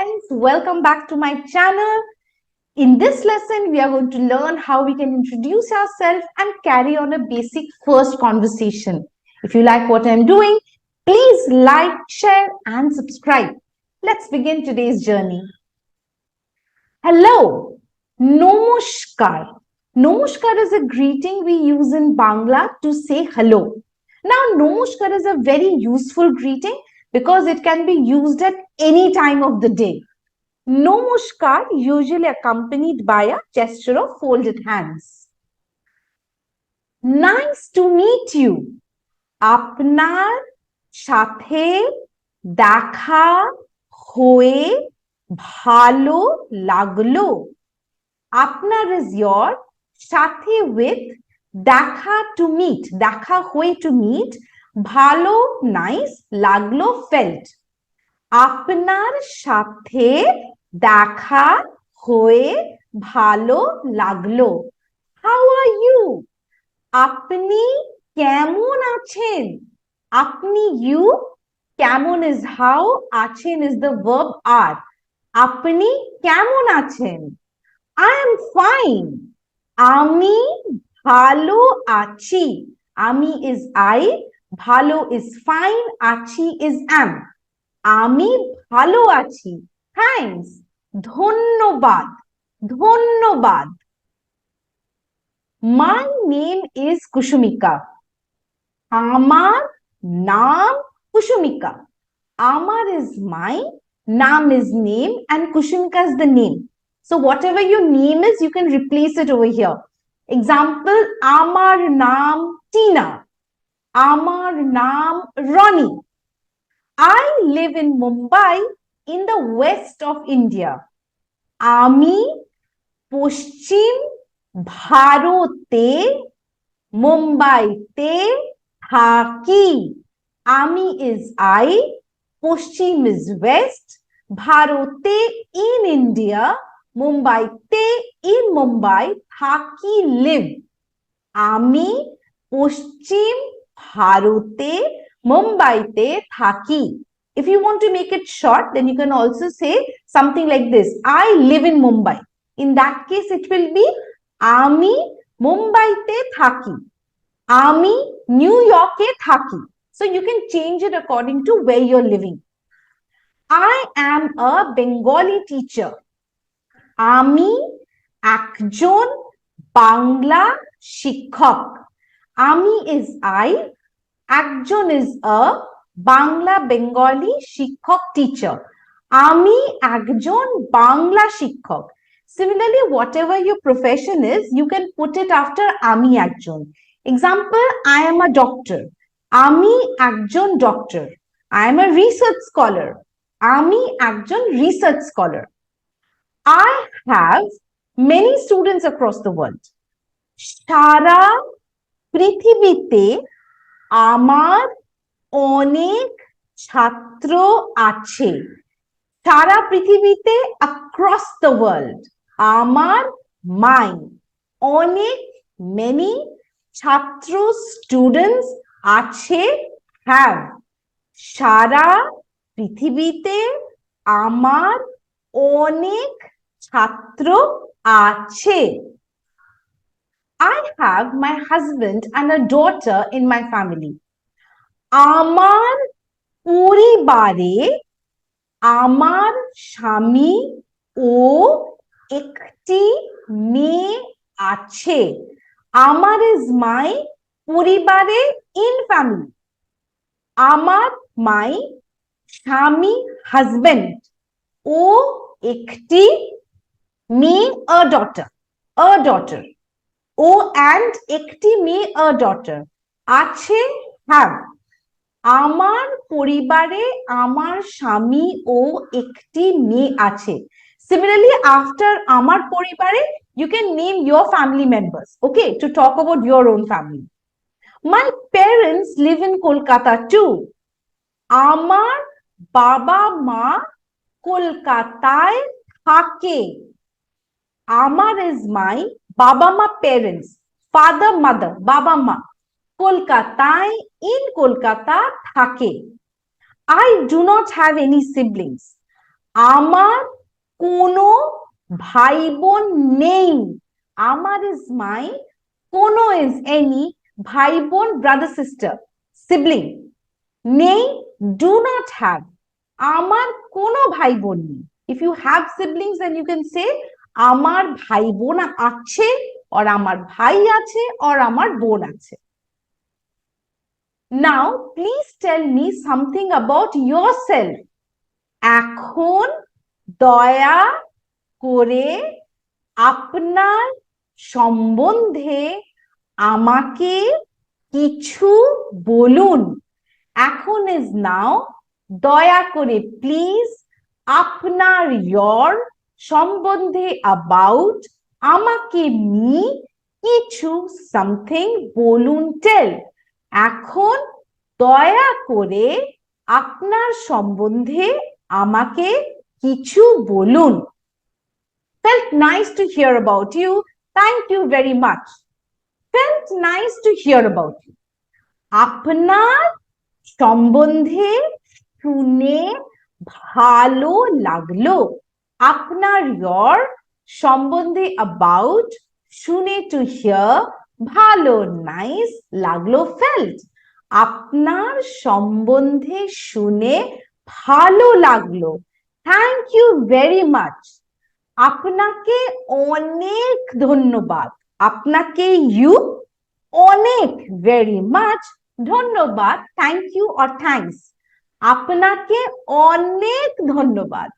friends, welcome back to my channel. In this lesson, we are going to learn how we can introduce ourselves and carry on a basic first conversation. If you like what I'm doing, please like, share and subscribe. Let's begin today's journey. Hello, Namaskar. Namaskar is a greeting we use in Bangla to say hello. Now, Namaskar is a very useful greeting because it can be used at any time of the day. Namaskar usually accompanied by a gesture of folded hands. Nice to meet you. আপনার সাথে দেখা হয়ে ভালো লাগলো. আপনার is your, সাথে with, দেখা to meet, দেখা হয়ে to meet, ভালো nice, লাগলো felt. আপনার সাথে দেখা হয়ে ভালো লাগলো. How are you? আপনি কেমন আছেন? আপনি you, কেমন is how, আছেন is the verb are. আপনি কেমন আছেন? I am fine. আমি ভালো আছি. আমি is I, ভালো is fine, আছি is am. আমি ভালো আছি. Thanks. ধন্যবাদ. ধন্যবাদ. My name is Kusumika. আমার নাম Kusumika. Amar is my, naam is name, and Kusumika is the name. So whatever your name is, you can replace it over here. Example, Amar naam Tina. Amar naam Ronnie. I live in Mumbai in the west of India. Ami পশ্চিম ভারতে মুম্বাইতে থাকি. Ami is I, Paschim is west, ভারতে in India, মুম্বাইতে in Mumbai, থাকি live. আমি পশ্চিম ভারতে মুম্বাইতে থাকি. If you want to make it short, then you can also say something like this. I live in Mumbai. In that case, it will be আমি মুম্বাইতে থাকি. আমি নিউ ইয়র্কে থাকি. So you can change it according to where you're living. I am a Bengali teacher. আমি একজন বাংলা শিক্ষক. আমি is I, একজন is a, বাংলা বেঙ্গলি শিক্ষক teacher. আমি একজন বাংলা শিক্ষক. Similarly, whatever your profession is, you can put it after আমি একজন. Example, I am a doctor. আমি একজন doctor. I am a research scholar. আমি একজন research scholar. I have many students across the world. সারা পৃথিবীতে আমার অনেক ছাত্র আছে. সারা পৃথিবীতে across the world. আমার my, অনেক many, ছাত্র students আছে have. সারা পৃথিবীতে আমার অনেক ছাত্র আছে. I have my husband and a daughter in my family. আমার পরিবারে আমার স্বামী ও একটি মেয়ে আছে. আমার is my, পরিবারে in family. আমার my, স্বামী husband, ও একটি মেয়ে a daughter, a daughter. O and একটি মেয়ে a daughter. আছে have. আমার পরিবারে আমার স্বামী ও একটি মেয়ে আছে. Similarly, after আমার পরিবারে, you can name your family members, okay, to talk about your own family. My parents live in Kolkata too. আমার বাবা মা কলকাতায় থাকে. আমার is my, বাবা মা parents, father mother, বাবা মা, কলকাতায় in কলকাতা থাকে. I do not have any siblings. আমার কোনো ভাই বোন নেই। আমার is my, কোনো is any, ভাই বোন brother sister sibling, নেই do not have, আমার কোনো ভাই বোন নেই। if you have siblings then you can say আমার ভাই বোন আছে, or আমার ভাই আছে, or আমার বোন আছে। now please tell me something about yourself. এখন দয়া করে আপনার সম্বন্ধে আমাকে কিছু বলুন। এখন is now, দয়া করে প্লিজ, আপনার your, সম্বন্ধে about, আমাকে me, কিছু something, বলুন tell। এখন দয়া করে আপনার সম্বন্ধে আমাকে কিছু বলুন। Felt nice to hear about you. Thank you very much. Felt nice to hear about you. আপনার সম্বন্ধে শুনে ভালো লাগলো। আপনার your, সম্বন্ধে about, শুনে to hear, ভালো nice, লাগলো felt। আপনার সম্বন্ধে শুনে ভালো লাগলো। Thank you very much. আপনাকে অনেক ধন্যবাদ। আপনাকে you, অনেক very much, ধন্যবাদ thank you or thanks। আপনাকে অনেক ধন্যবাদ।